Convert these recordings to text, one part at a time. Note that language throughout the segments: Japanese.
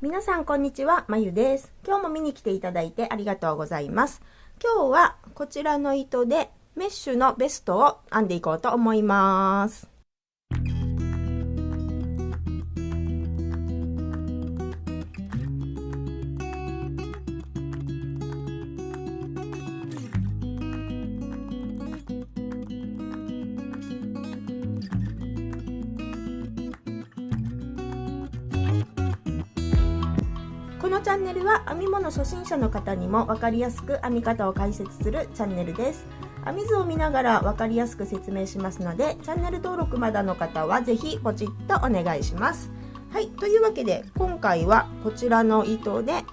皆さんこんにちは、まゆです。今日も見に来ていただいてありがとうございます。今日はこちらの糸でメッシュのベストを編んでいこうと思います。このチャンネルは編み物初心者の方にも分かりやすく編み方を解説するチャンネルです。編み図を見ながら分かりやすく説明しますので、チャンネル登録まだの方はぜひポチッとお願いします。はい、というわけで今回はこちらの糸で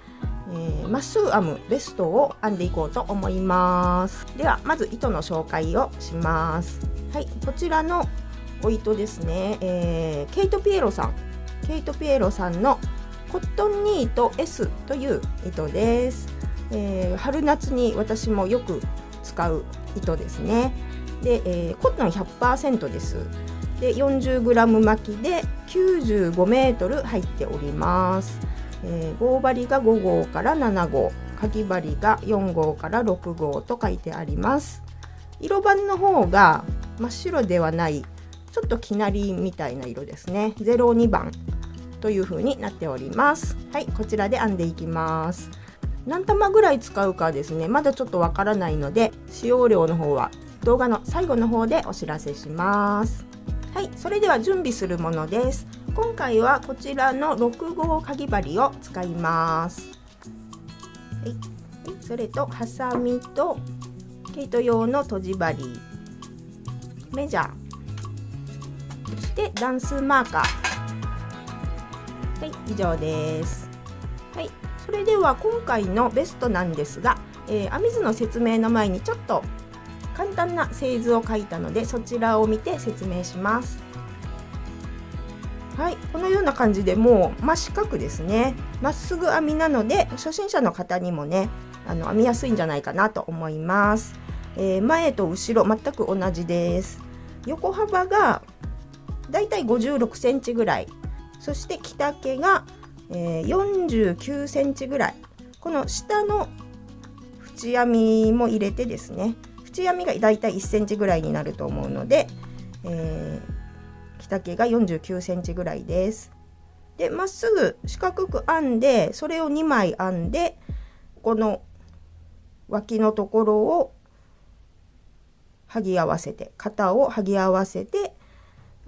まっすぐ編むベストを編んでいこうと思います。ではまず糸の紹介をします。はい、こちらのお糸ですね、ケイトピエロさんのコットンニート S という糸です。春夏に私もよく使う糸ですね。で、コットン 100% です。で 40g 巻きで 95m 入っております。合針が5号から7号、かぎ針が4号から6号と書いてあります。色番の方が真っ白ではない、ちょっときなりみたいな色ですね。02番という風になっております。はい、こちらで編んでいきます。何玉ぐらい使うかですね、まだちょっとわからないので、使用量の方は動画の最後の方でお知らせします。はい、それでは準備するものです。今回はこちらの6号かぎ針を使います。はい、それとハサミと毛糸用のとじ針、メジャー、そして段数マーカー。はい、以上です。はい、それでは今回のベストなんですが、編み図の説明の前にちょっと簡単な製図を書いたので、そちらを見て説明します。はい、このような感じでもう真四角ですね。まっすぐ編みなので初心者の方にもね、編みやすいんじゃないかなと思います。前と後ろ全く同じです。横幅がだいたい56センチぐらい、そして着丈が、49センチぐらい。この下の縁編みも入れてですね、縁編みがだいたい1センチぐらいになると思うので、着丈が49センチぐらいです。で、まっすぐ四角く編んで、それを2枚編んで、この脇のところを剥ぎ合わせて、肩を剥ぎ合わせて、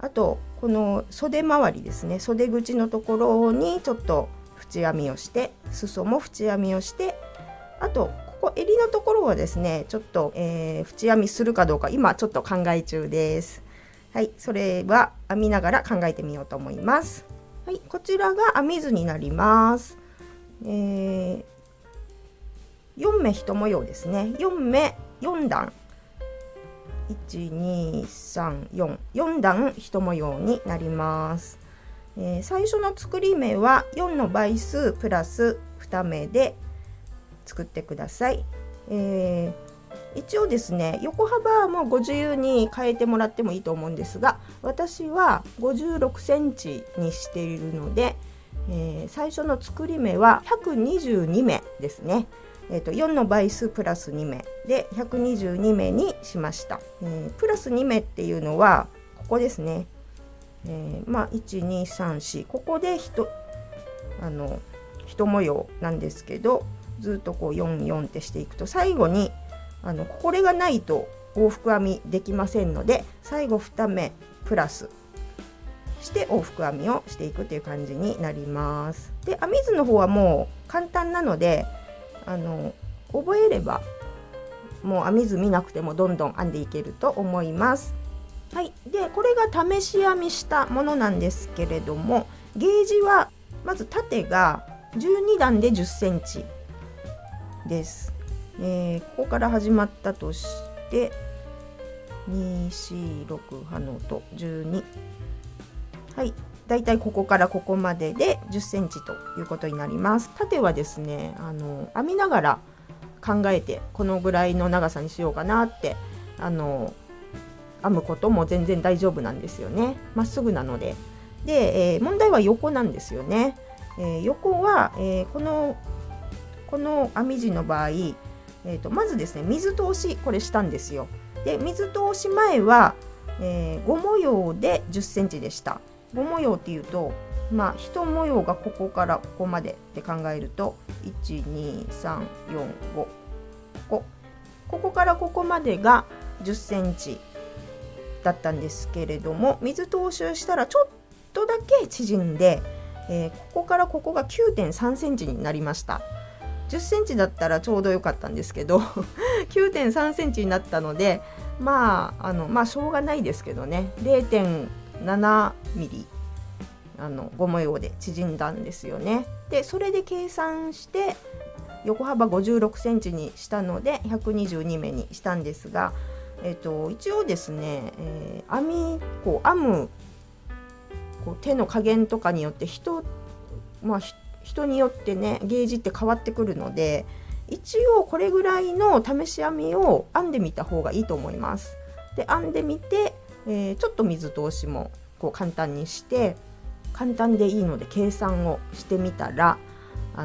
あとこの袖周りですね、袖口のところにちょっと縁編みをして、裾も縁編みをして、あとここ襟のところはですね、ちょっと、縁編みするかどうか今ちょっと考え中です。はい、それは編みながら考えてみようと思います。はい、こちらが編み図になります。4目1模様ですね。4目4段、1,2,3,4 段1模様になります。最初の作り目は4の倍数プラス2目で作ってください。一応ですね、横幅もご自由に変えてもらってもいいと思うんですが、私は56センチにしているので、最初の作り目は122目ですね。4の倍数プラス2目で122目にしました。プラス2目っていうのはここですね。1,2,3,4 ここで1模様なんですけど、ずっとこう44ってしていくと最後にこれがないと往復編みできませんので、最後2目プラスして往復編みをしていくという感じになります。で、編み図の方はもう簡単なので覚えればもう編み図見なくてもどんどん編んでいけると思います。はい、でこれが試し編みしたものなんですけれども、ゲージはまず縦が12段で10センチです。ここから始まったとして246ハのと12、はい、だいたいここからここまでで10センチということになります。縦はですね、編みながら考えてこのぐらいの長さにしようかなって編むことも全然大丈夫なんですよね。まっすぐなので。で、問題は横なんですよね。横は、この編み地の場合、まずですね水通しこれしたんですよ。で水通し前は、5模様で10センチでした。5模様っていうと1模様がここからここまでって考えると12345ここからここまでが10センチだったんですけれども、水通しをしたらちょっとだけ縮んで、ここからここが 9.3 センチになりました。10センチだったらちょうどよかったんですけど9.3 センチになったのでしょうがないですけどね、 0.7 ミリ5模様で縮んだんですよね。でそれで計算して横幅56センチにしたので122目にしたんですが、一応ですね、編む手の加減とかによって人によってねゲージって変わってくるので、一応これぐらいの試し編みを編んでみた方がいいと思います。で編んでみて、ちょっと水通しも簡単にして簡単でいいので計算をしてみたらち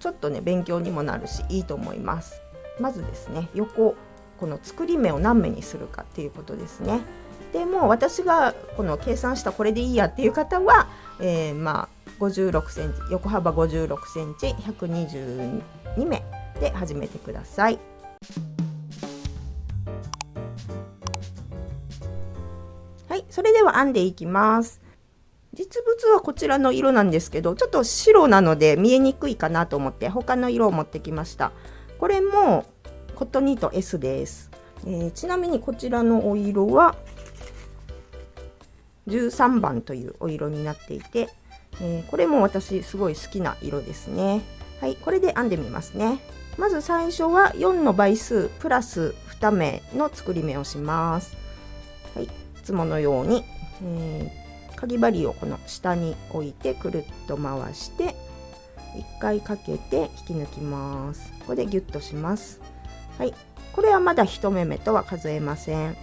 ょっとね勉強にもなるしいいと思います。まずですね横この作り目を何目にするかっていうことですね。でも私がこの計算したこれでいいやっていう方は、56センチ横幅56センチ122目で始めてください。はい、それでは編んでいきます。実物はこちらの色なんですけど、ちょっと白なので見えにくいかなと思って他の色を持ってきました。これもコットンニット S です。ちなみにこちらのお色は13番というお色になっていて、これも私すごい好きな色ですね。はい、これで編んでみますね。まず最初は4の倍数プラス2目の作り目をします。はい、いつものように、かぎ針をこの下に置いてくるっと回して1回かけて引き抜きます。ここでギュッとします。はい、これはまだ1目目とは数えません。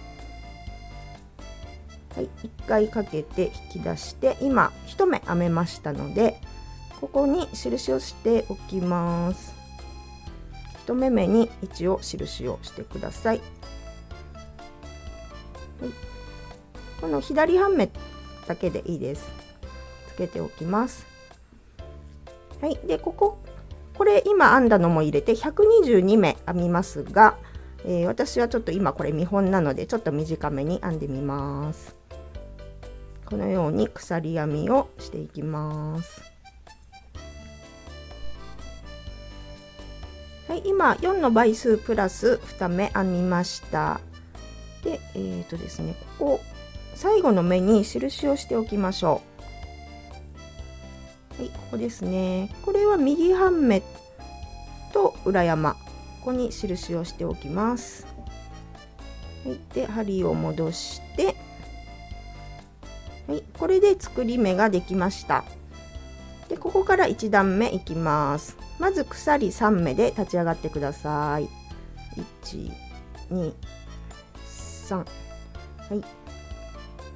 はい、1回かけて引き出して今1目編めましたのでここに印をしておきます。1目目に一応印をしてください。はい、この左半目だけでいいです。つけておきます。はい、でこれ今編んだのも入れて122目編みますが、私はちょっと今これ見本なのでちょっと短めに編んでみます。このように鎖編みをしていきます。はい、今4の倍数プラス2目編みました。でですね、ここ最後の目に印をしておきましょう。はい、ここですね。これは右半目と裏山、ここに印をしておきます。はい、で針を戻して、はい、これで作り目ができました。でここから1段目いきます。まず鎖3目で立ち上がってください。1、2、3。はい。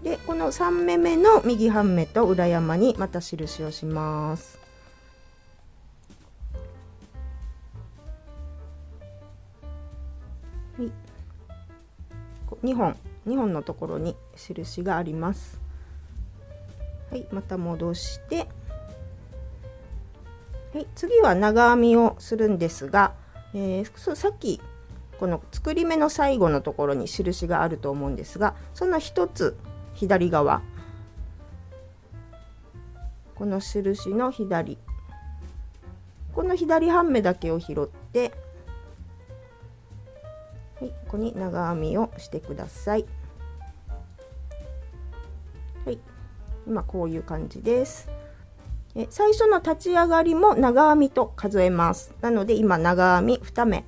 でこの3目目の右半目と裏山にまた印をします。はい、2本のところに印があります。はい、また戻して、はい、次は長編みをするんですが、さっきこの作り目の最後のところに印があると思うんですが、その一つ左側、この印の左、この左半目だけを拾って、はい、ここに長編みをしてください。はい、今こういう感じです。最初の立ち上がりも長編みと数えます。なので今長編み2目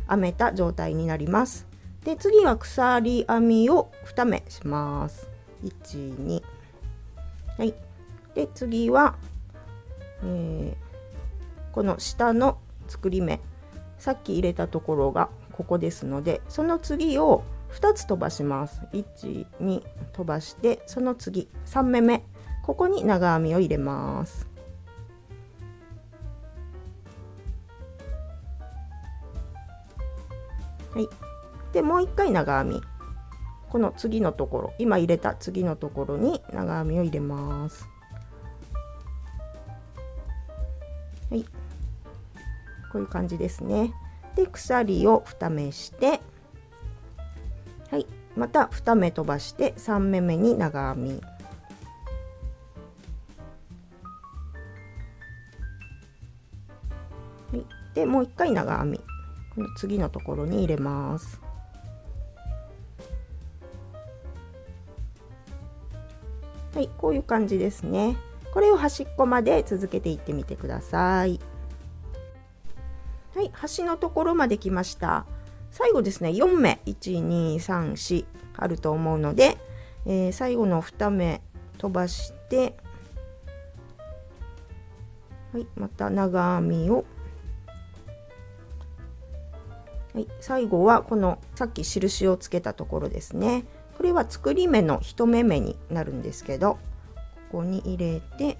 編めた状態になります。で次は鎖編みを2目します。1、2。はい。で次は、この下の作り目、さっき入れたところがここですので、その次を2つ飛ばします。1、2飛ばして、その次3目目、ここに長編みを入れます。はい、でもう一回長編み、この次のところ、今入れた次のところに長編みを入れます。はい、こういう感じですね。で鎖を2目して、はい、また2目飛ばして3目目に長編み、はい、でもう一回長編み、この次のところに入れます。はい、こういう感じですね。これを端っこまで続けていってみてください。はい、端のところまで来ました。最後ですね、4目1、2、3、4あると思うので、最後の2目飛ばして、はい、また長編みを、はい、最後はこのさっき印をつけたところですね。これは作り目の1目目になるんですけど、ここに入れて、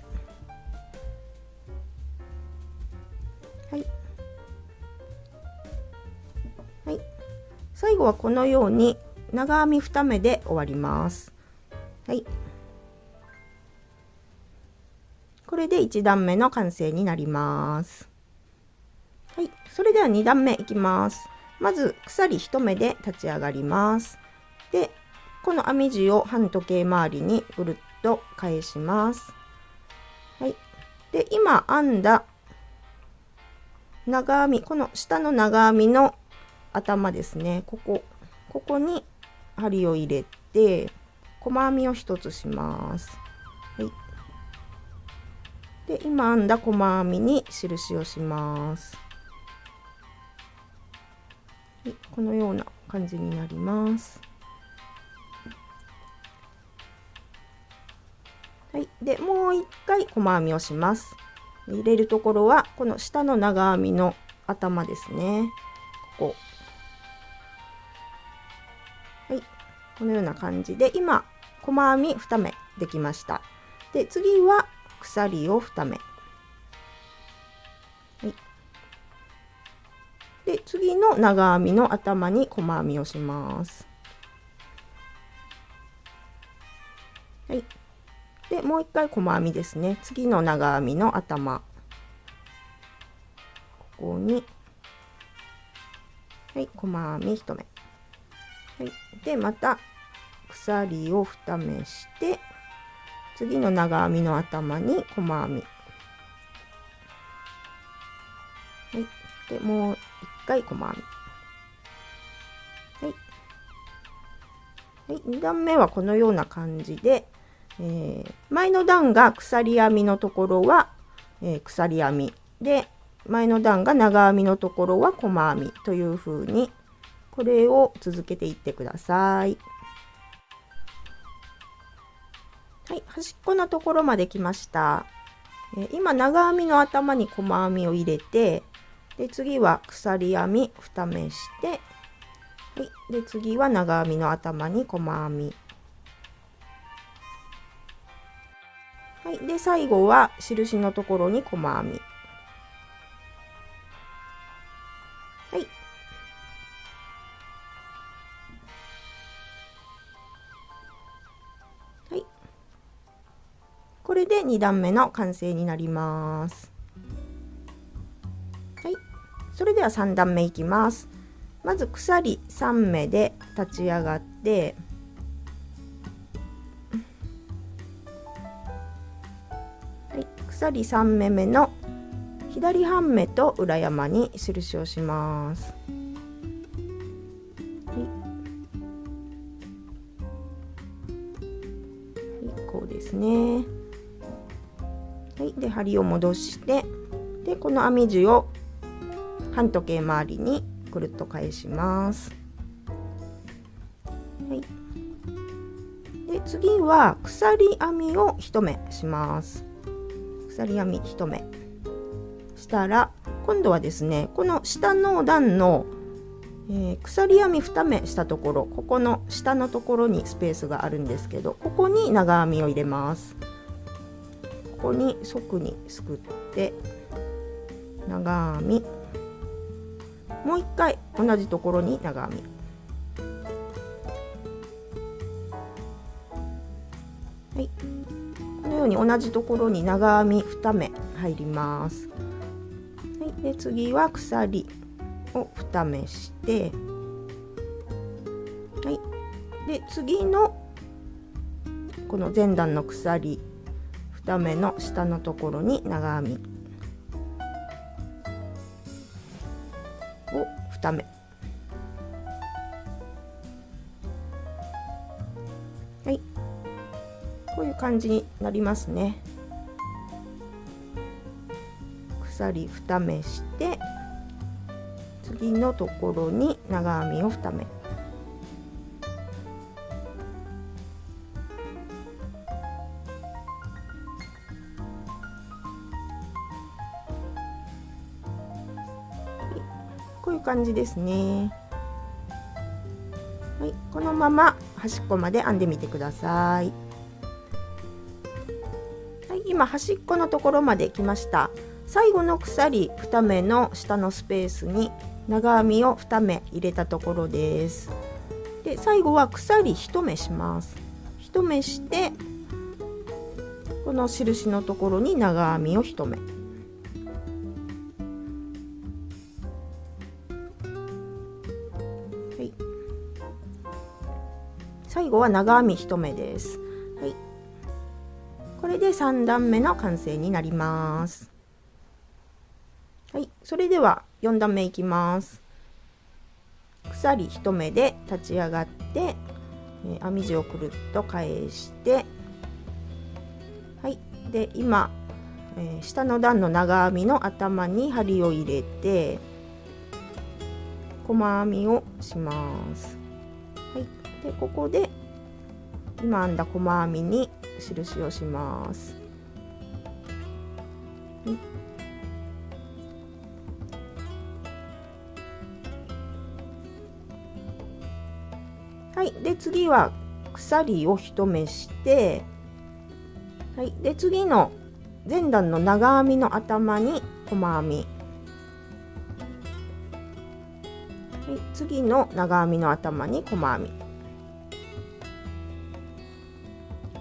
はいはい、最後はこのように長編み2目で終わります。はい、これで1段目の完成になります。はい、それでは2段目いきます。まず鎖1目で立ち上がります。でこの編み地を半時計回りにぐるっと返します。はい、で今編んだ長編み、この下の長編みの頭ですね、ここに針を入れて細編みを1つします。はい、で今編んだ細編みに印をします。はい、このような感じになります。はい、でもう一回細編みをします。入れるところはこの下の長編みの頭ですね。ここ、はい、このような感じで今細編み2目できました。で次は鎖を2目、はい、で次の長編みの頭に細編みをします。はい、でもう一回細編みですね。次の長編みの頭、ここに、はい、細編み1目、はい、でまた鎖を2目して次の長編みの頭に細編み、はい、でもう1回細編み、はい、2段目はこのような感じで、前の段が鎖編みのところは、鎖編みで前の段が長編みのところは細編みという風にこれを続けていってください。はい、端っこのところまで来ました。今長編みの頭に細編みを入れて、で次は鎖編み2目して、はい、で次は長編みの頭に細編み、はい、で最後は印のところに細編み、はい、はい、これで2段目の完成になります。はい、それでは3段目いきます。まず鎖3目で立ち上がって、はい、鎖3目目の左半目と裏山に印をします。はい、こうですね。はい、で針を戻して、でこの編み地を半時計回りにくるっと返します。はい、で次は鎖編みを1目します。鎖編み1目したら今度はですね、この下の段の、鎖編み2目したところ、ここの下のところにスペースがあるんですけど、ここに長編みを入れます。ここに側にすくって長編み、もう一回同じところに長編み、はい、このように同じところに長編み2目入ります。はい、で次は鎖を2目して、はい、で次のこの前段の鎖2目の下のところに長編みを2目、はい、こういう感じになりますね。鎖2目して次のところに長編みを2目、こういう感じですね。はい、このまま端っこまで編んでみてください。はい、今端っこのところまで来ました。最後の鎖2目の下のスペースに長編みを2目入れたところです。で最後は鎖1目します。1目してこの印のところに長編みを1目、はい、最後は長編み1目です。はい、これで3段目の完成になります。はい、それでは4段目いきます。鎖1目で立ち上がって、編み地をくるっと返して、はい、で今、下の段の長編みの頭に針を入れて細編みをします。はい、でここで今編んだ細編みに印をします。はい、はい、で次は鎖を1目して、はい、で次の前段の長編みの頭に細編み、はい、次の長編みの頭に細編み、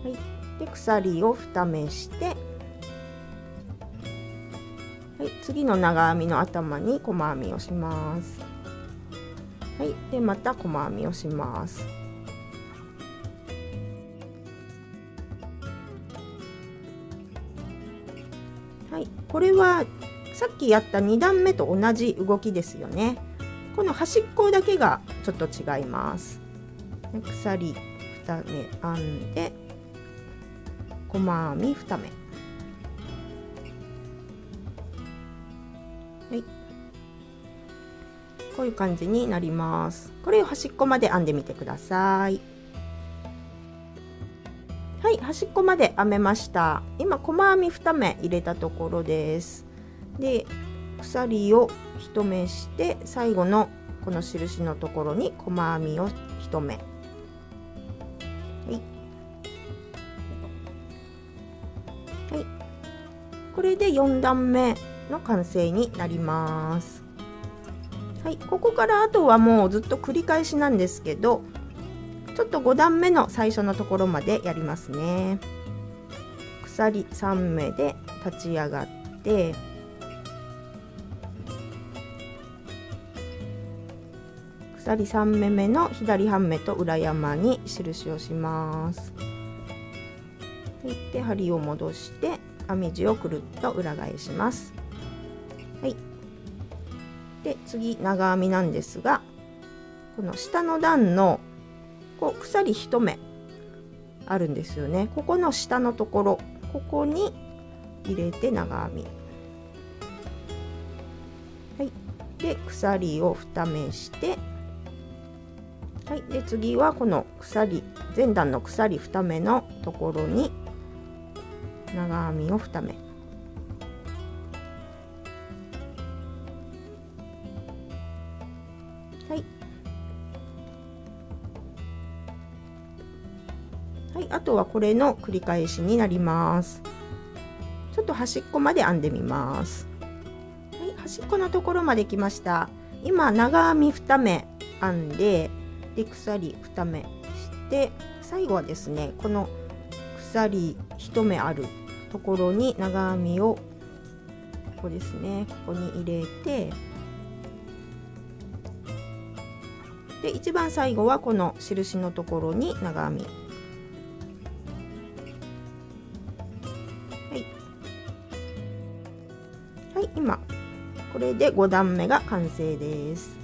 はい、で鎖を2目して、はい、次の長編みの頭に細編みをします。はい、でまた細編みをします。はい、これはさっきやった2段目と同じ動きですよね。この端っこだけがちょっと違います。鎖2目編んで細編み2目、はい、こういう感じになります。これを端っこまで編んでみてください。はい、端っこまで編めました。今細編み2目入れたところです。で鎖を1目して最後のこの印のところに細編みを1目、はい、はい、これで4段目の完成になります。はい、ここからあとはもうずっと繰り返しなんですけど、ちょっと5段目の最初のところまでやりますね。鎖3目で立ち上がって、鎖3目目の左半目と裏山に印をします。はい、で針を戻して編み地をくるっと裏返します。はい、で次長編みなんですが、この下の段のこう鎖1目あるんですよね。ここの下のところ、ここに入れて長編み、はい、で鎖を2目して、はい、で次はこの鎖前段の鎖2目のところに長編みを2目、はい、はい、あとはこれの繰り返しになります。ちょっと端っこまで編んでみます。はい、端っこのところまで来ました。今長編み2目編んで、鎖2目して、最後はですねこの鎖1目あるところに長編みをここですね、ここに入れて、で一番最後はこの印のところに長編み、はい、今これで5段目が完成です。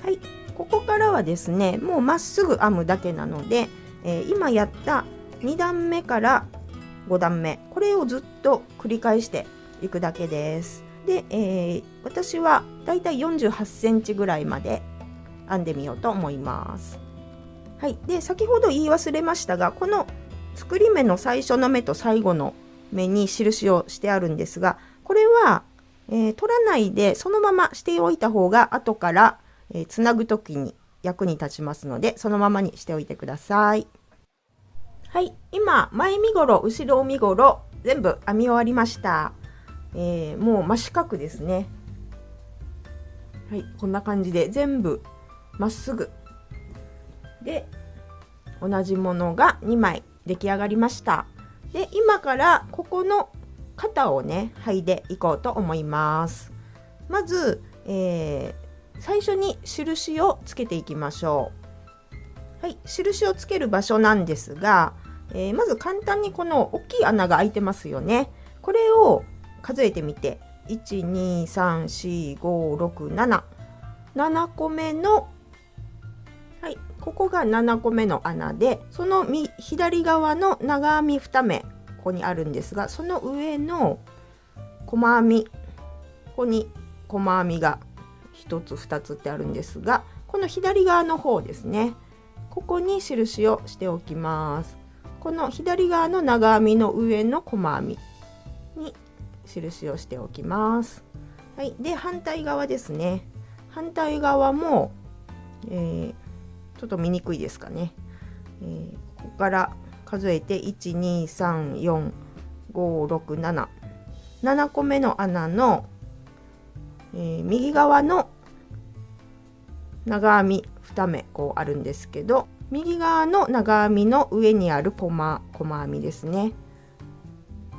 はい、ここからはですねもうまっすぐ編むだけなので、今やった2段目から5段目、これをずっと繰り返していくだけです。で、私はだいたい48センチぐらいまで編んでみようと思います。はい、で先ほど言い忘れましたが、この作り目の最初の目と最後の目に印をしてあるんですが、これは、取らないでそのまましておいた方が後から、つなぐ時に役に立ちますので、そのままにしておいてください。はい、今前身ごろ後ろ身ごろ全部編み終わりました。もう真四角ですね。はい、こんな感じで全部まっすぐで同じものが2枚出来上がりました。で今からここの肩をね剥いでいこうと思います。まず、最初に印をつけていきましょう。はい、印をつける場所なんですが、まず簡単にこの大きい穴が開いてますよね。これを数えてみて、1234567 7個目の、はい、ここが7個目の穴で、その左側の長編み2目ここにあるんですが、その上の細編み、ここに細編みが1つ2つってあるんですが、この左側の方ですね、ここに印をしておきます。この左側の長編みの上の細編みに印をしておきます。はい、で反対側ですね。反対側も、ちょっと見にくいですかね。ここから数えて1234567 7個目の穴の、右側の長編み2目こうあるんですけど、右側の長編みの上にある細編みですね。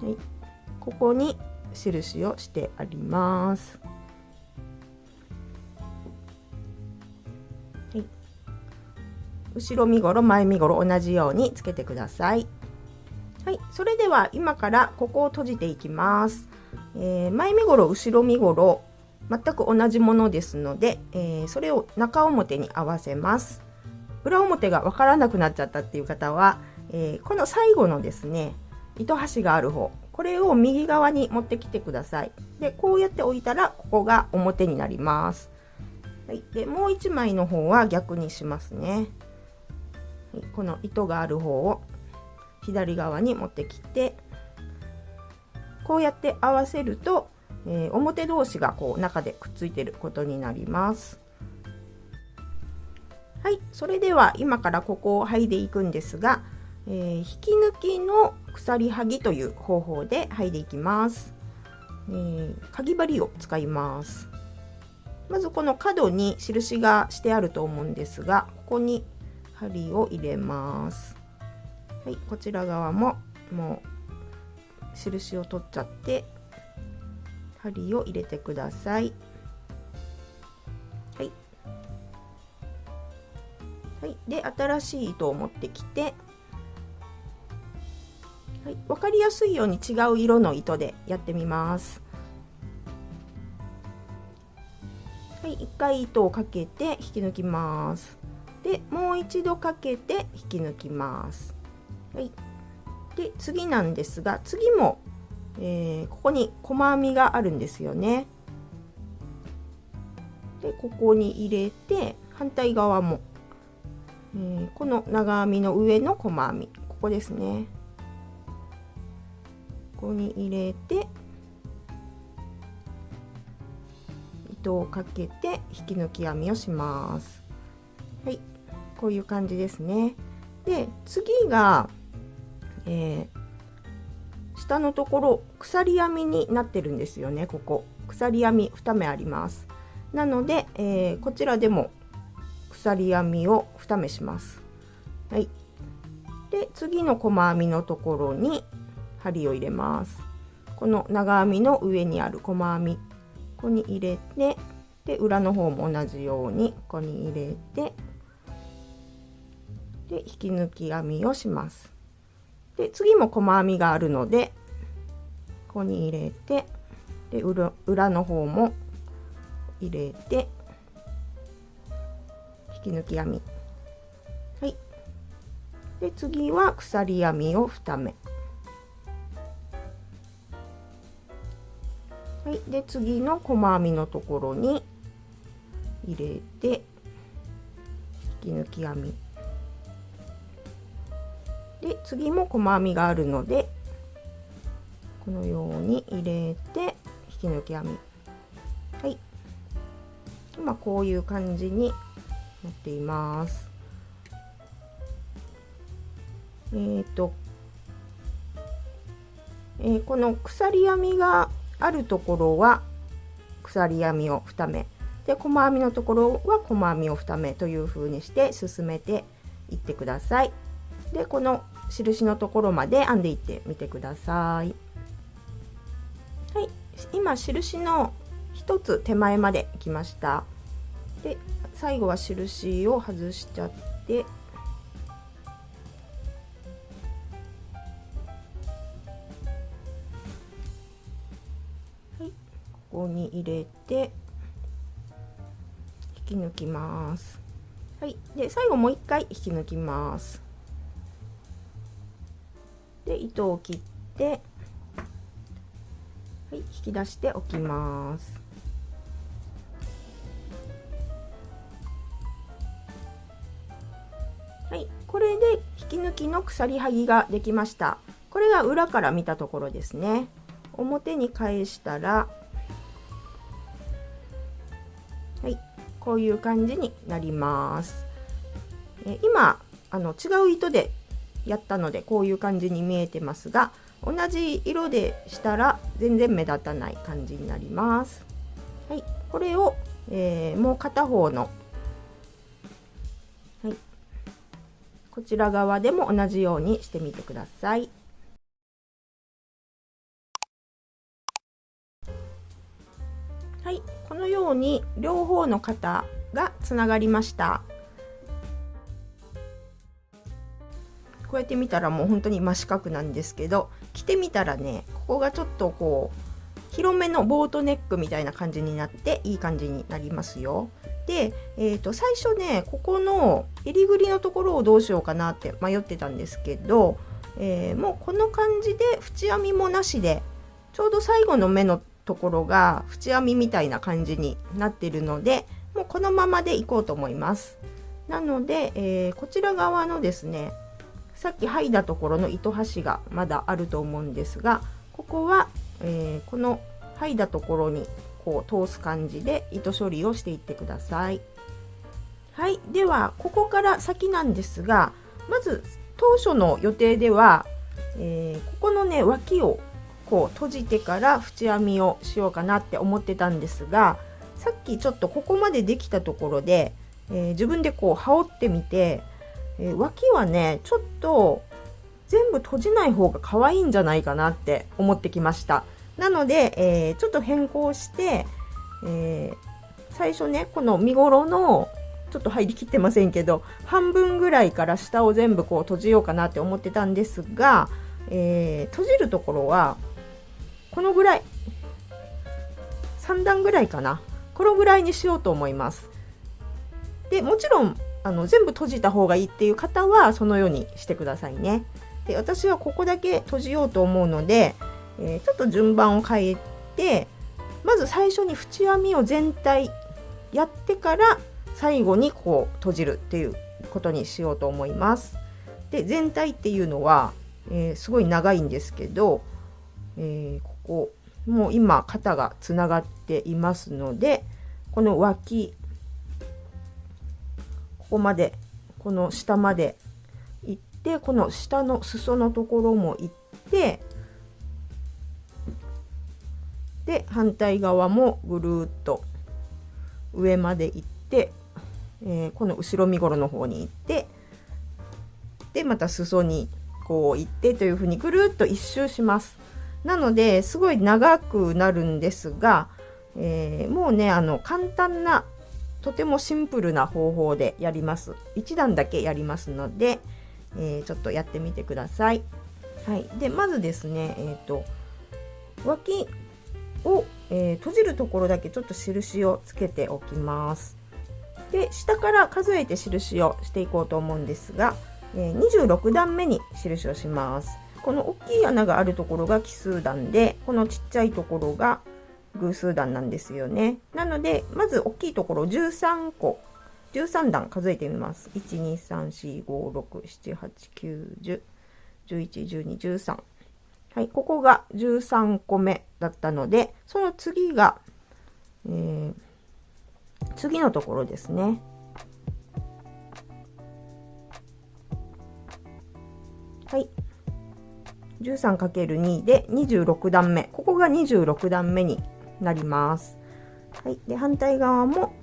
はい、ここに印をしてあります。はい、後ろ身ごろ前身ごろ同じようにつけてください。はい、それでは今からここを閉じていきます。前身ごろ後ろ身ごろ全く同じものですので、それを中表に合わせます。裏表が分からなくなっちゃったっていう方は、この最後のですね糸端がある方、これを右側に持ってきてください。でこうやって置いたらここが表になります。はい、でもう1枚の方は逆にしますね。はい、この糸がある方を左側に持ってきて、こうやって合わせると、表同士がこう中でくっついていることになります。はい、それでは今からここを剥いでいくんですが、引き抜きの鎖剥ぎという方法で剥いでいきます。かぎ針を使います。まずこの角に印がしてあると思うんですが、ここに針を入れます。はい、こちら側ももう印を取っちゃって針を入れてください。はい、はい、で新しい糸を持ってきて、はい、分かりやすいように違う色の糸でやってみます。はい、1回糸をかけて引き抜きます。でもう一度かけて引き抜きます。はい、で次なんですが、次も、ここに細編みがあるんですよね。でここに入れて、反対側も、この長編みの上の細編み、ここですね、ここに入れて糸をかけて引き抜き編みをします。はい、こういう感じですね。で次が、下のところ鎖編みになってるんですよね。ここ鎖編み2目あります。なので、こちらでも鎖編みを2目します。はい。で次の細編みのところに針を入れます。この長編みの上にある細編み、ここに入れて、で裏の方も同じようにここに入れて、で引き抜き編みをします。で次も細編みがあるのでここに入れて、で裏の方も入れて引き抜き編み。はい。で次は鎖編みを2目。はい。で次の細編みのところに入れて引き抜き編み。で次も細編みがあるのでこのように入れて引き抜き編み。はい。今こういう感じになっています。この鎖編みがあるところは鎖編みを2目で、細編みのところは細編みを2目という風にして進めていってください。でこの印のところまで編んでいってみてください。はい、今印の1つ手前まで来ました。で最後は印を外しちゃって、はい、ここに入れて引き抜きます。はい、で最後もう一回引き抜きます。で糸を切って、はい、引き出しておきます。はい、これで引き抜きの鎖はぎができました。これが裏から見たところですね。表に返したら、はい、こういう感じになります。今違う糸でやったのでこういう感じに見えてますが、同じ色でしたら全然目立たない感じになります。はい、これを、もう片方の、はい、こちら側でも同じようにしてみてください。はい、このように両方の肩がつながりました。こうやって見たらもう本当に真四角なんですけど、着てみたらね、ここがちょっとこう広めのボートネックみたいな感じになっていい感じになりますよ。で、最初ねここの襟ぐりのところをどうしようかなって迷ってたんですけど、もうこの感じで縁編みもなしでちょうど最後の目のところが縁編みみたいな感じになっているので、もうこのままでいこうと思います。なので、こちら側のですね、さっき剥いだところの糸端がまだあると思うんですが、ここは、この剥いだところにこう通す感じで糸処理をしていってください。はい、ではここから先なんですが、まず当初の予定では、ここのね脇をこう閉じてから縁編みをしようかなって思ってたんですが、さっきちょっとここまでできたところで、自分でこう羽織ってみて、脇はねちょっと全部閉じない方が可愛いんじゃないかなって思ってきました。なので、ちょっと変更して、最初ねこの身ごろのちょっと入りきってませんけど半分ぐらいから下を全部こう閉じようかなって思ってたんですが、閉じるところはこのぐらい3段ぐらいかな、このぐらいにしようと思います。でもちろん全部閉じた方がいいっていう方はそのようにしてくださいね。で私はここだけ閉じようと思うので、ちょっと順番を変えて、まず最初に縁編みを全体やってから最後にこう閉じるっていうことにしようと思います。で全体っていうのは、すごい長いんですけど、ここもう今肩がつながっていますので、この脇ここまでこの下まで行って、この下の裾のところも行って、で反対側もぐるっと上まで行って、この後ろ身ごろの方に行って、でまた裾にこう行ってというふうにぐるっと一周します。なのですごい長くなるんですが、もうね簡単なとてもシンプルな方法でやります。1段だけやりますので、ちょっとやってみてください。はい、でまずですね、脇を、閉じるところだけちょっと印をつけておきます。で下から数えて印をしていこうと思うんですが、26段目に印をします。この大きい穴があるところが奇数段で、このちっちゃいところが偶数段なんですよね。なのでまず大きいところ13個、13段数えてみます。12345678910111213。はい、ここが13個目だったので、その次が、次のところですね。はい、13×2 で26段目、ここが26段目になります。はい、で反対側も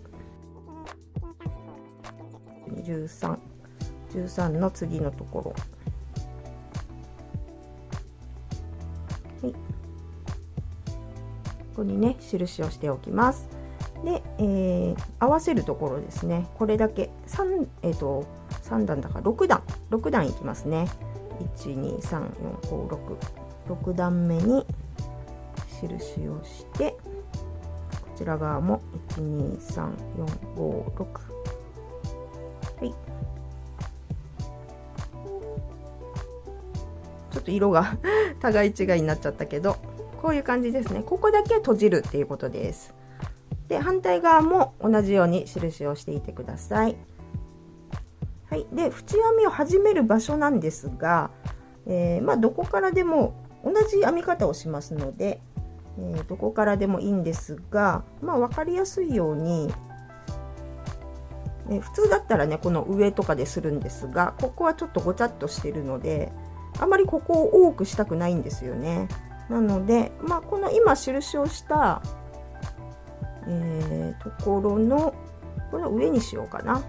13の次のところ、はい、ここにね印をしておきます。で、合わせるところですね。これだけ3段だから6段いきますね。1234566段目に印をして、こちら側も1234566。はい、ちょっと色が互い違いになっちゃったけど、こういう感じですね。ここだけ閉じるっていうことです。で反対側も同じように印をしていてください。はい、で縁編みを始める場所なんですが、どこからでも同じ編み方をしますので、どこからでもいいんですが、分かりやすいように、普通だったらねこの上とかでするんですが、ここはちょっとごちゃっとしてるので、あまりここを多くしたくないんですよね。なので、この今印をした、ところのこれは上にしようかな。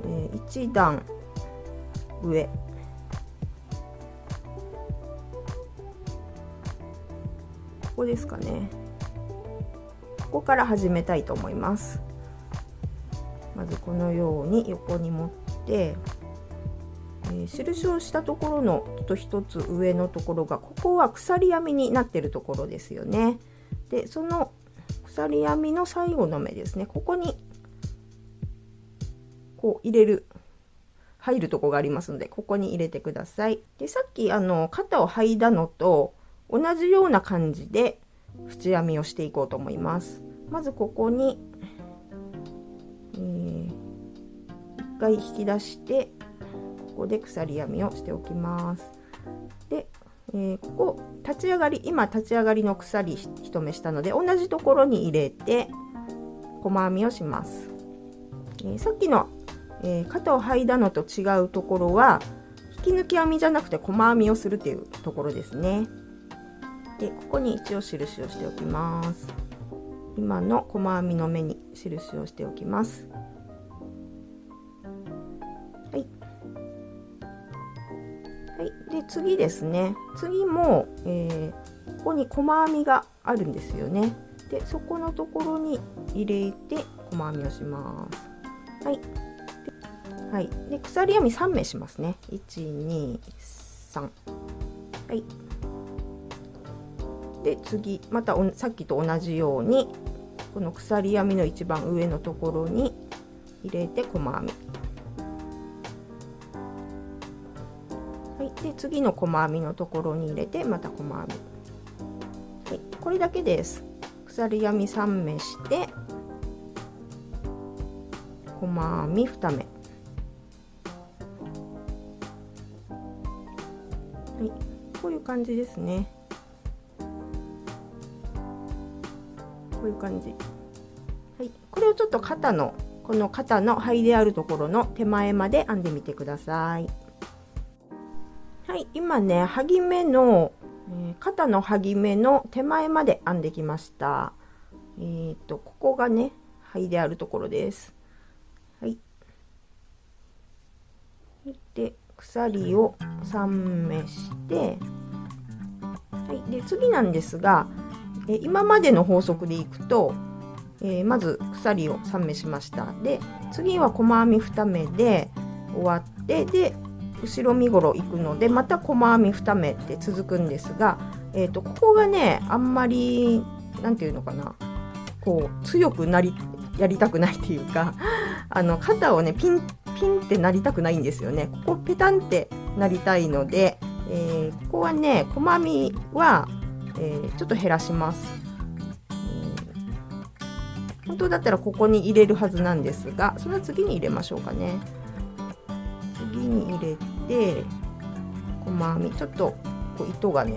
1段上、ここですかね。ここから始めたいと思います。まずこのように横に持って、印をしたところの一つ上のところが、ここは鎖編みになっているところですよね。でその鎖編みの最後の目ですね、ここにこう入るところがありますので、ここに入れてください。でさっき肩を剥いだのと同じような感じで縁編みをしていこうと思います。まずここに、1回引き出して、ここで鎖編みをしておきます。で、ここ立ち上がり、今立ち上がりの鎖1目したので、同じところに入れて細編みをします。さっきの、肩を剥いだのと違うところは引き抜き編みじゃなくて細編みをするっていうところですね。でここに一応印をしておきます。今の細編みの目に印をしておきます。はい、はい、で次ですね、次も、ここに細編みがあるんですよね。でそこのところに入れて細編みをします。はい、はい、で鎖編み3目しますね。123、はい、で次またさっきと同じようにこの鎖編みの一番上のところに入れて細編み、はい、で次の細編みのところに入れてまた細編み、はい、これだけです。鎖編み3目して細編み2目、はい、こういう感じですね。こういう感じ、はい、これをちょっとこの肩の剥いであるところの手前まで編んでみてください。はい、今ね剥ぎ目の、肩の剥ぎ目の手前まで編んできました。ここがね剥いであるところです。はい。で鎖を3目して、はい、で次なんですが、今までの法則でいくと、まず鎖を3目しました。で次は細編み2目で終わって、で後ろ身ごろ行くのでまた細編み2目って続くんですが、ここがねあんまりなんていうのかな、こう強くやりたくないっていうか肩をねピンってなりたくないんですよね。ここペタンってなりたいので、ここはね細編みは、ちょっと減らします。本当だったらここに入れるはずなんですが、その次に入れましょうかね。次に入れて細編みちょっとこう糸がね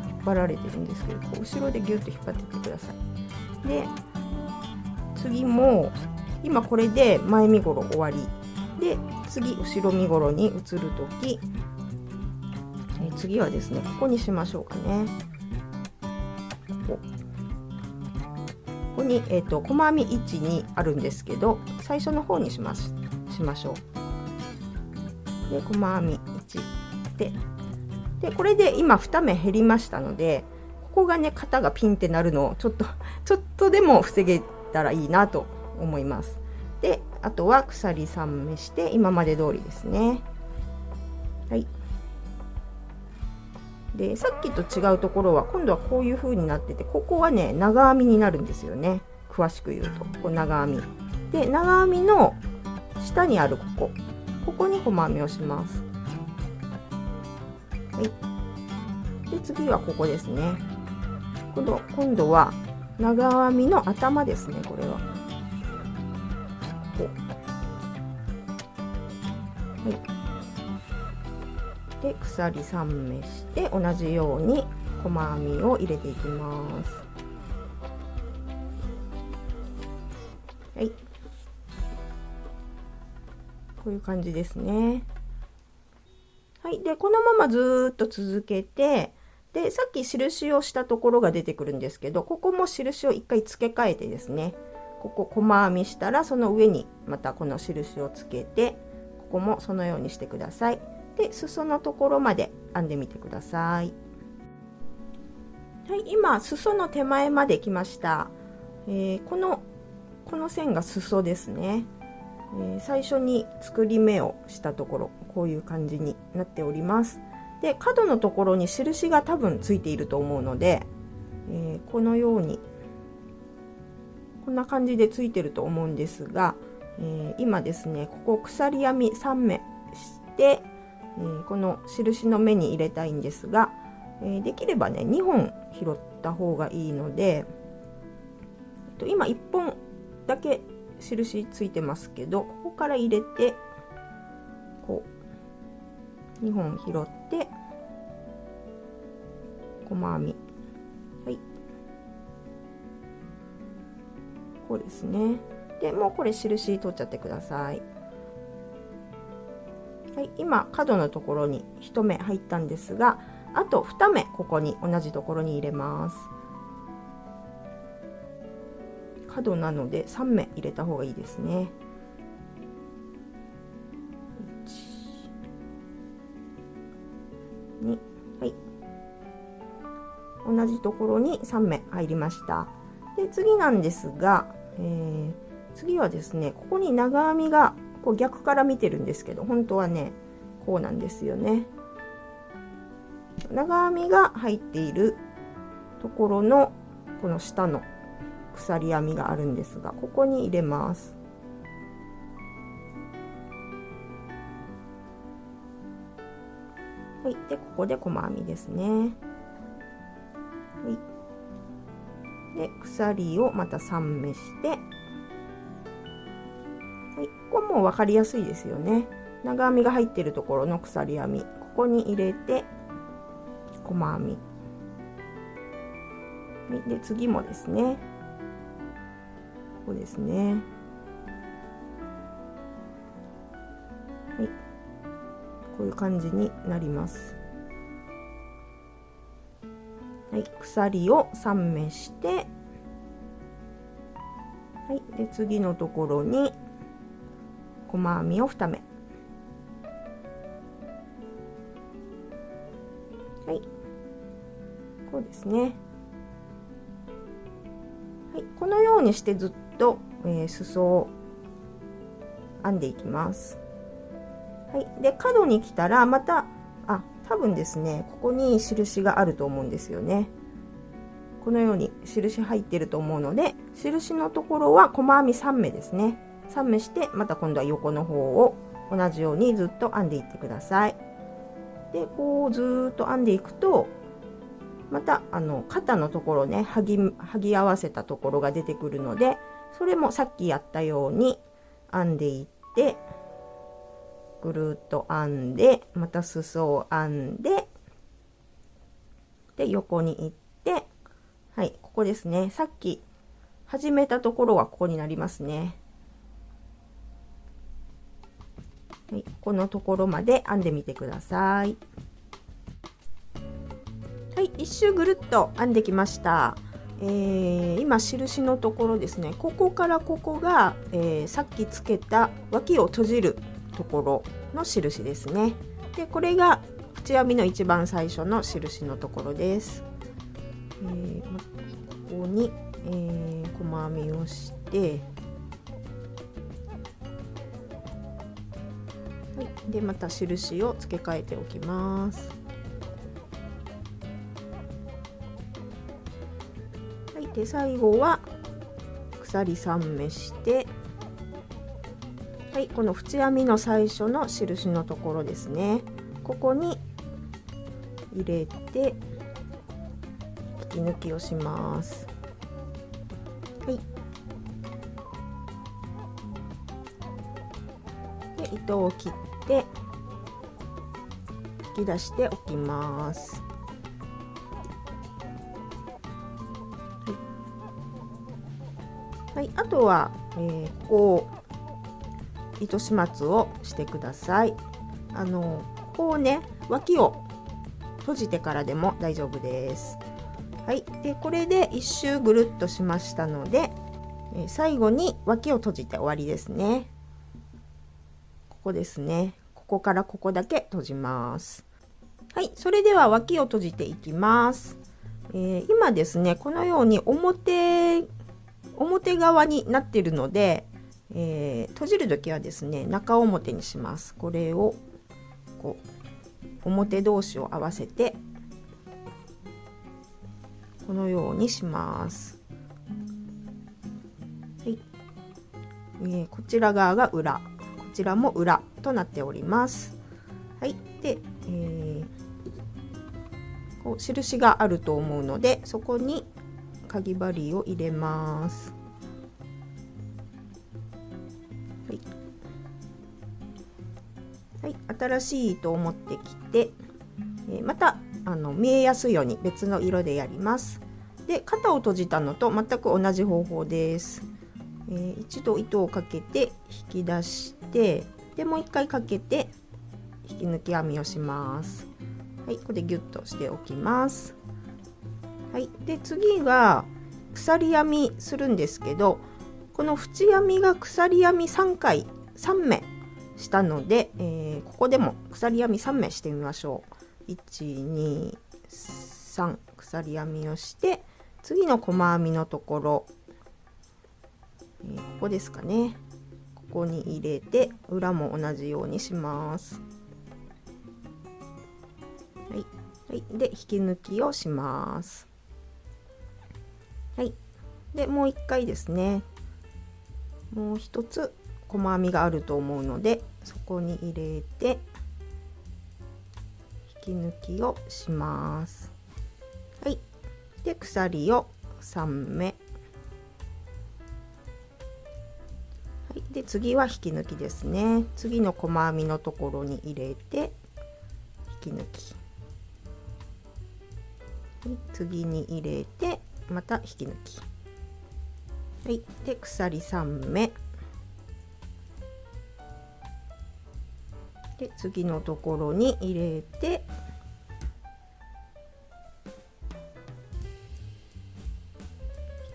引っ張られてるんですけど、こう後ろでギュッと引っ張っていってください。で次も今これで前身ごろ終わりで、次後ろ身ごろに移るとき、次はですねここにしましょうかね。ここに、細編み1、2あるんですけど、最初の方にしましょう。で細編み1でこれで今2目減りましたので、ここがね肩がピンってなるのをちょっとでも防げたらいいなと思います。であとは鎖3目して今まで通りですね。はい。でさっきと違うところは今度はこういう風になってて、ここはね長編みになるんですよね。詳しく言うとこう長編みで、長編みの下にあるここに細編みをします。はい。で次はここですね。今度は長編みの頭ですね。これはこう、はい。で鎖3目して同じように細編みを入れていきます。はい、こういう感じですね。はい、でこのままずっと続けて、でさっき印をしたところが出てくるんですけど、ここも印を一回付け替えてですね、ここ細編みしたらその上にまたこの印をつけて、ここもそのようにしてください。で裾のところまで編んでみてください。はい、今裾の手前まで来ました。この線が裾ですね。最初に作り目をしたところ、こういう感じになっております。で角のところに印が多分ついていると思うので、このようにこんな感じでついてると思うんですが、今ですねここ鎖編み3目して、この印の目に入れたいんですが、できればね2本拾った方がいいので、今1本だけ印ついてますけど、ここから入れてこう2本拾って細編み、はい、こうですね。でもうこれ印取っちゃってください。はい、今角のところに1目入ったんですが、あと2目ここに同じところに入れます。角なので3目入れた方がいいですね。1、2、はい、同じところに3目入りました。で次なんですが、次はですねここに長編みがこう逆から見てるんですけど、本当はねこうなんですよね。長編みが入っているところのこの下の鎖編みがあるんですが、ここに入れます。はい、でここで細編みですね。はい、で鎖をまた3目して、はい、ここも分かりやすいですよね。長編みが入っているところの鎖編み、ここに入れて細編み、はい、で次もですねこうですね。はい、こういう感じになります。はい、鎖を3目して、はい、で次のところに細編みを2目、はい、こうですね。はい、このようにしてずっと、裾を編んでいきます。はい、で角に来たらまた多分ですね、ここに印があると思うんですよね。このように印入ってると思うので、印のところは細編み3目ですね。3目して、また今度は横の方を同じようにずっと編んでいってください。でこうずっと編んでいくと、また肩のところね、剥ぎ合わせたところが出てくるので、それもさっきやったように編んでいって、ぐるっと編んで、また裾を編んで、で横に行って、はい、ここですね。さっき始めたところはここになりますね。はい、このところまで編んでみてください。はい、一周ぐるっと編んできました。今印のところですね、ここからここが、さっきつけた脇を閉じるところの印ですね。でこれが縁編みの一番最初の印のところです。ここに、細編みをして、はい、でまた印を付け替えておきます。はい、で最後は鎖3目して、はい、この縁編みの最初の印のところですね、ここに入れて引き抜きをします。はい、で糸を切って引き出しておきます。はい、あとは、ここを糸始末をしてください。ここをね、脇を閉じてからでも大丈夫です。はい、でこれで一周ぐるっとしましたので、最後に脇を閉じて終わりですね。ここですね、ここからここだけ閉じます。はい、それでは脇を閉じていきます。今ですね、このように表側になっているので、閉じる時はですね、中表にします。これをこう表同士を合わせてこのようにします。はい、こちら側が裏、こちらも裏となっております。はい、で、こう印があると思うので、そこにかぎ針を入れます。はい、新しい糸を持ってきて、また見えやすいように別の色でやります。で肩を閉じたのと全く同じ方法です。一度糸をかけて引き出して、でもう一回かけて引き抜き編みをします。はい、ここでギュッとしておきます。はい、で次が鎖編みするんですけど、この縁編みが鎖編み3目したので、ここでも鎖編み3目してみましょう。1、2、3鎖編みをして、次の細編みのところ、ここですかね、ここに入れて裏も同じようにします。はい、はい、で引き抜きをします。はい、でもう一回ですね、もう一つ細編みがあると思うので、そこに入れて引き抜きをします。はい、で鎖を3目、はい、で次は引き抜きですね。次の細編みのところに入れて引き抜き、はい、次に入れてまた引き抜き、はい、で鎖3目で次のところに入れて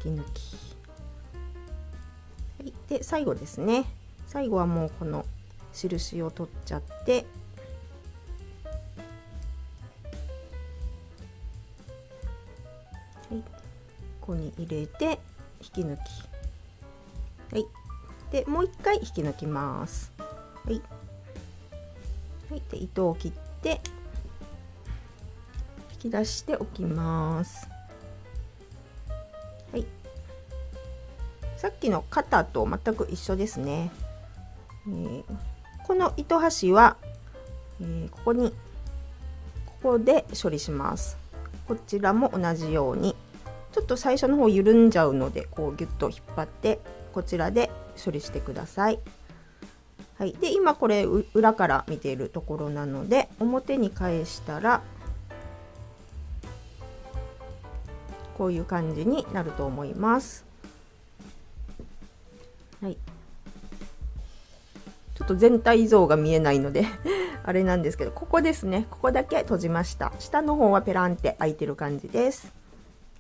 引き抜き、で最後ですね、最後はもうこの印を取っちゃって、はい、ここに入れて引き抜き、はい、でもう一回引き抜きます。はい、はい、で糸を切って引き出しておきます。はい、さっきの肩と全く一緒ですね。この糸端は、ここで処理します。こちらも同じようにちょっと最初の方緩んじゃうので、こうギュッと引っ張ってこちらで処理してください。はい、で今これ裏から見ているところなので、表に返したらこういう感じになると思います。はい、ちょっと全体像が見えないのであれなんですけど、ここですね、ここだけ閉じました。下の方はペランって開いてる感じです。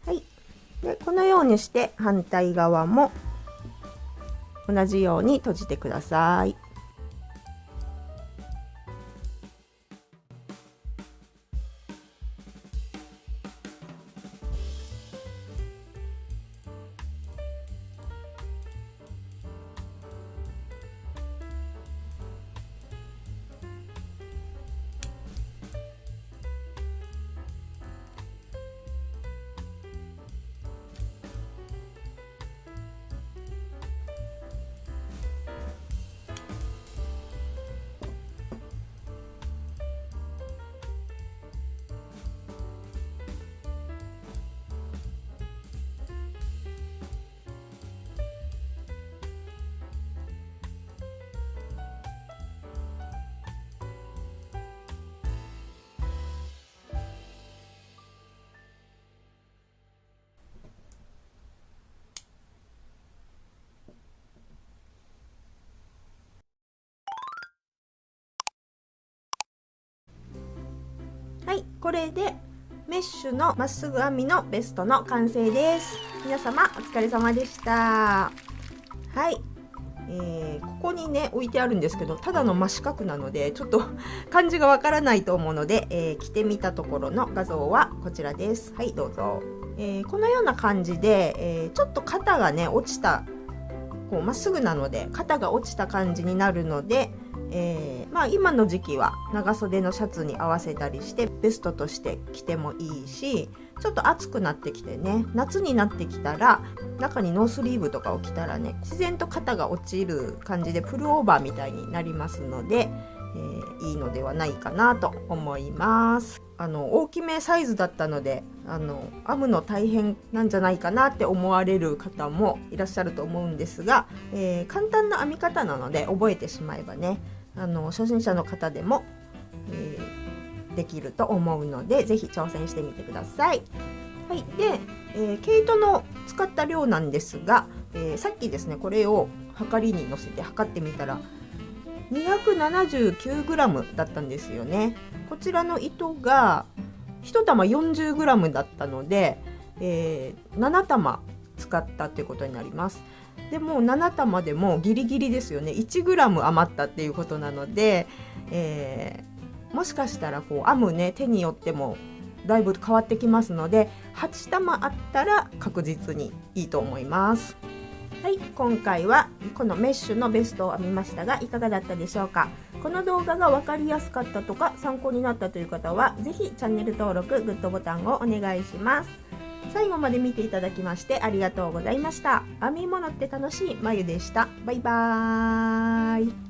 はい、でこのようにして反対側も同じように閉じてください。はい、これでメッシュのまっすぐ編みのベストの完成です。皆様お疲れ様でした。はい、ここにね置いてあるんですけど、ただの真四角なのでちょっと漢字がわからないと思うので、着てみたところの画像はこちらです。はい、どうぞ。このような感じで、ちょっと肩がね落ちた、こうまっすぐなので肩が落ちた感じになるので、まあ今の時期は長袖のシャツに合わせたりしてベストとして着てもいいし、ちょっと暑くなってきてね、夏になってきたら中にノースリーブとかを着たらね、自然と肩が落ちる感じでプルオーバーみたいになりますので、いいのではないかなと思います。大きめサイズだったので編むの大変なんじゃないかなって思われる方もいらっしゃると思うんですが、簡単な編み方なので覚えてしまえばね、初心者の方でも、できると思うので、ぜひ挑戦してみてください。はい、で、毛糸の使った量なんですが、さっきですねこれをはかりに乗せて測ってみたら 279g だったんですよね。こちらの糸が1玉 40g だったので、7玉使ったということになります。でも7玉でもギリギリですよね。 1g 余ったっていうことなので、もしかしたらこう編むね手によってもだいぶ変わってきますので、8玉あったら確実にいいと思います。はい、今回はこのメッシュのベストを編みましたが、いかがだったでしょうか。この動画が分かりやすかったとか参考になったという方は、ぜひチャンネル登録、グッドボタンをお願いします。最後まで見ていただきましてありがとうございました。編み物って楽しいまゆでした。バイバーイ。